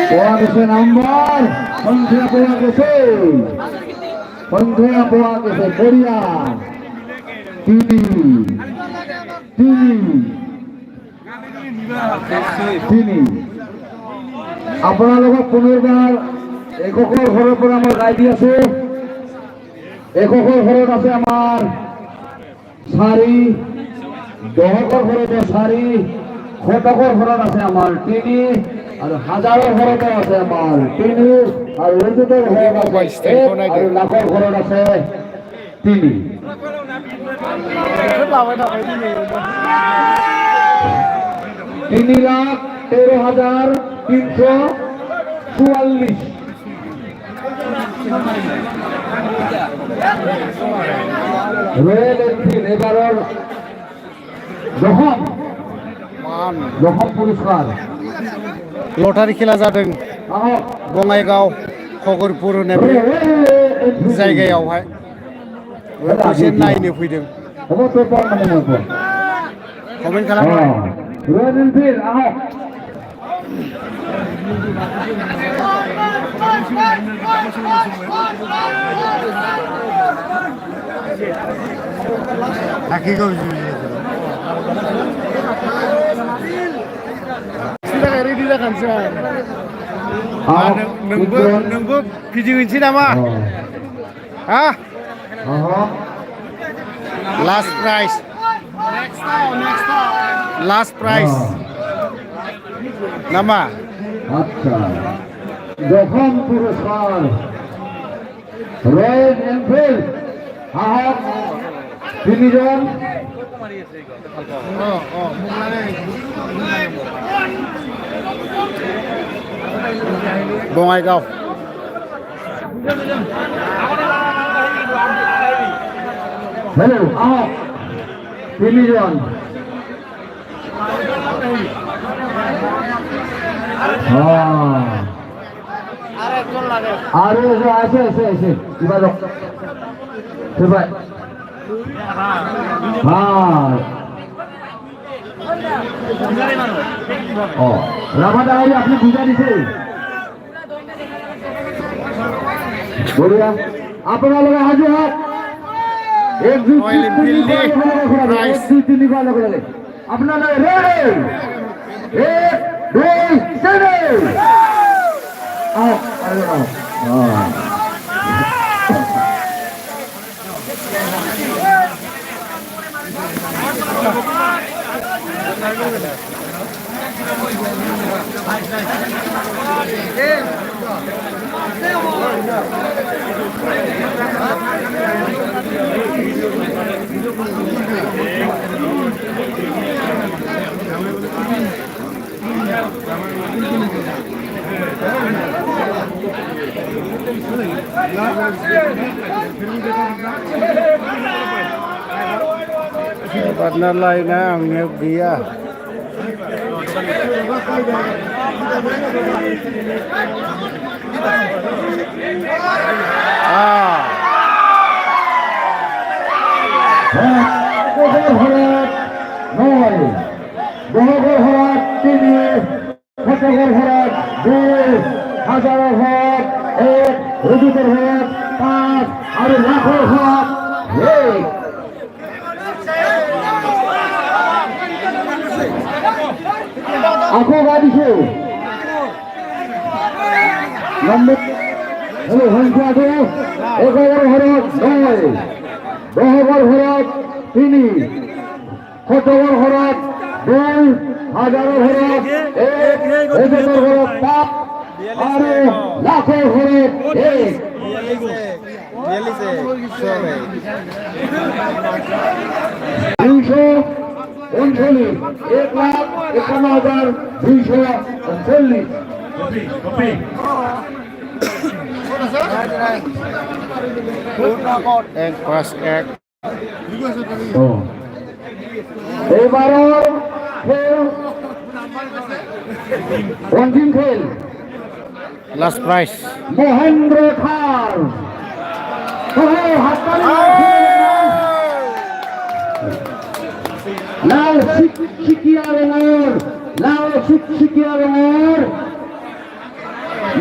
পোয়া গেছে নাম্বার সংখ্যা পোয়া গেছে বড়িয়া তিনি আপোনালোকক পুনৰবাৰ এককৰ ঘৰৰ পৰা মই গাই দি আছো। এককৰ ঘৰত আছে আমাৰ 4, দহকৰ ঘৰত 4, শতকৰ ঘৰত আছে আমাৰ 3 আৰু হাজাৰৰ ঘৰতো আছে আমাৰ 3 আৰু ৰজতৰ ঘৰত আছে 1 আৰু লাখৰ ঘৰত আছে 3। 3,13,344 রয়্যাল এনফিল্ড এবারের দশম পুরস্কার लटारि खेला जादों बङाइगाव खगरपुर होननाय जायगायावहाय दसे नायनो फैदों कमेन्ट खालाम। रय्याल एनफिल्ड रेडि जाखानोसै नोंबो फिदिंहैनोसै नामा? हा लास्ट प्राइस नामा? আচ্ছা দশম পুরস্কার রয়্যাল এনফিল্ড আহক 3 জন বঙাইগাঁও হ্যালো আহক 3 জন আরে আছে এবার সেবাই রামাদা ভাই আপনি বুঝা দিছে বলিয়া আপনারা লোক হাজির হাত 1 2 3 4 আপনারা ready 1 2 3 partner lain yang dia aku gak disu nomor halo সংখ্যা দো 11 হরফ 9 10 হরফ 3 14 হরফ 2 1000 হরফ 1 1000 হরফ 5 আর লাখ হরফ 1 39 1,51,240 এক পাঁচ এক এবারও খেল অন্তিম খেল লাস্ট প্রাইস মহেন্দ্র খান লাল শিকিয়া রঙের লাল শিকিয়া রঙের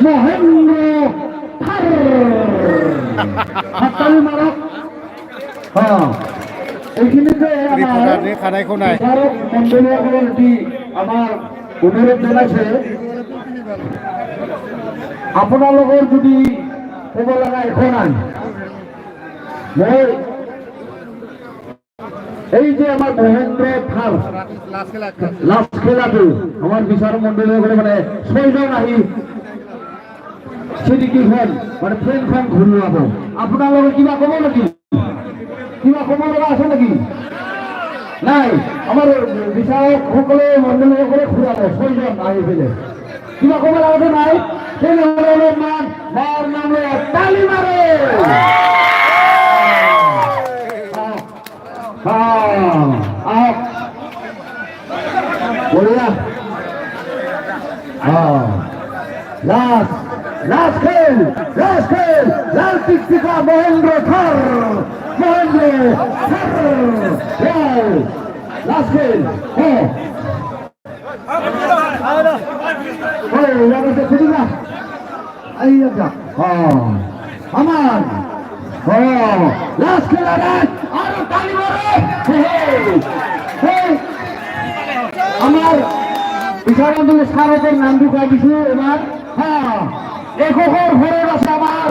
মহেন্দ্র থার হাততালি মারক হ্যাঁ এইখিনিতে রিপোর্টার রে খানাই কোনাই বিচারক মণ্ডলীসকলে আমাৰ অনুৰোধ জনাইছে আপোনালোকৰ যদি ক'ব লগা একো নাই মই এই যে আমার মহেন্দ্র থাল লাস্ট খেলাটো আমার বিচারক মণ্ডলীসকলে মানে 6 জন আহি খিৰিকীখন মানে ট্ৰেইনখন ঘূৰাব আপোনালোকে কিবা ক'ব নেকি কিবা ক'ব লগা আছে নেকি নাই আমার বিচারকসকলে মণ্ডলীসকলে ঘূৰাব 6 জন আহি পেলাই কিবা ক'ব লগাটো নাই তেনেহ'লে মাৰ নাম লৈ তালি মাৰে বঢ়িয়া লাস্ট খেল লাল টিকটিকা মহেন্দ্র থার লাস্ট খেল আমার লাস্ট খেলা আরো তালি মারে আমার বিচারক স্মারকের নাম ঢুকাই দিছো এবার হ্যাঁ এককৰ ঘৰত আছে আমার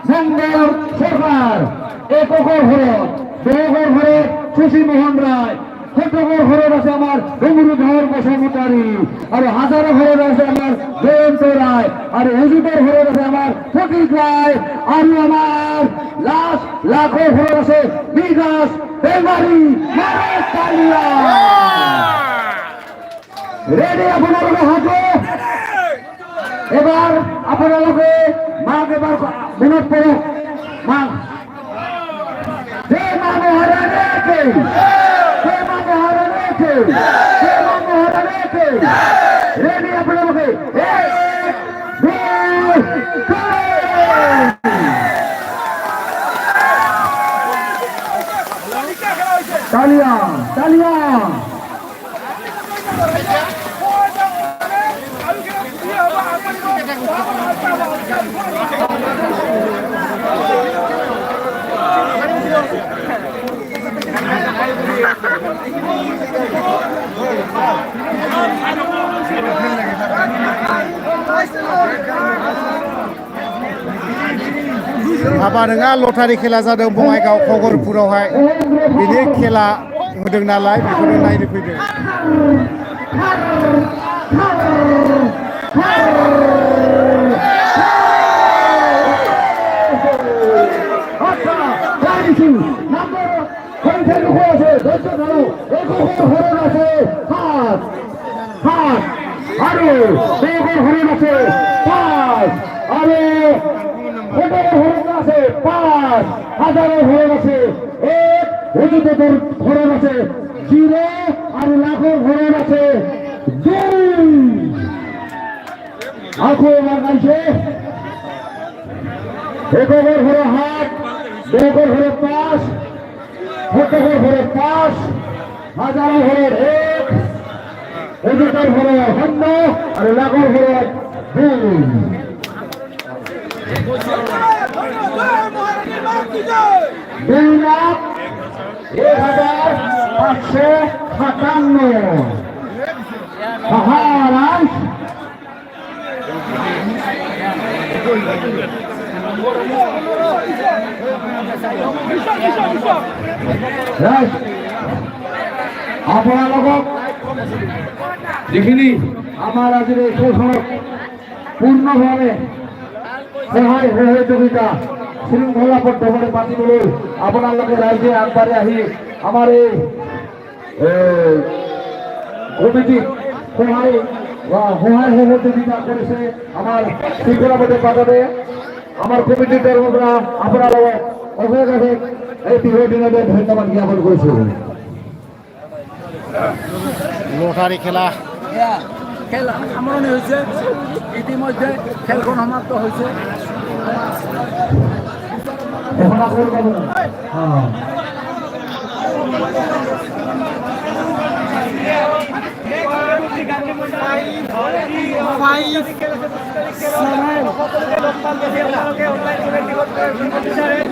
মঙ্গল সরকার এককৰ ঘৰত দেওঘর ঘৰত শশী মোহন রায় শতকৰ ঘৰত আছে আমার ডমৰুধৰ বসুমতাৰী আৰু হাজাৰৰ ঘৰত আছে আমার জয়ন্ত রায় আৰু অজিতৰ ঘৰত আছে আমার ফটিক রায় আৰু আমার লাখৰ ঘৰত আছে বিকাশ বেমাৰী রেডি আপোনালোকে হাতে এবার আপোনালোকে মাক এবার মনত পড়ক মাক রেডি আপোনালোকে তালিয়া তালিয়া माबा नङा लटारि खेला जादों बङाइगाव खगरपुरावहाय बिनि खेला होदों नालाय बेखौनो नायनो फैदों হাজারের ঘর আছে এক অজিতের ঘর আছে জিরো আর লাখের ঘর আছে দুই আখো লাগাইছে একর ঘরে হাত একর ঘরে 5 শতকর ঘরে 5 হাজারের ঘরে এক অজিতের ঘরে 0 আর লাখের ঘরে 2 2,01,557 মহারাজ আপোনালোকক যিখিনি আমাৰ আজিৰ এই খেলখনত পূৰ্ণভাৱে সহায় সহযোগিতা শৃংখলাবদ্ধভাৱে পাতিবলৈ আপোনালোকে ৰাইজে আগবাঢ়ি আহি আমাৰ এই কমিটিক সহায় সহযোগিতা কৰিছে আমাৰ শৃংখলাবদ্ধ পাততে আমাৰ কমিটিৰ তৰফৰ পৰা আপোনালোকক অশেষ অশেষ এই বিহুৰ দিনতে ধন্যবাদ জ্ঞাপন কৰিছোঁ লটারি খেলা খেল সামৰণি হৈছে ইতিমধ্যে খেলখন সমাপ্ত হৈছে এখন 5 7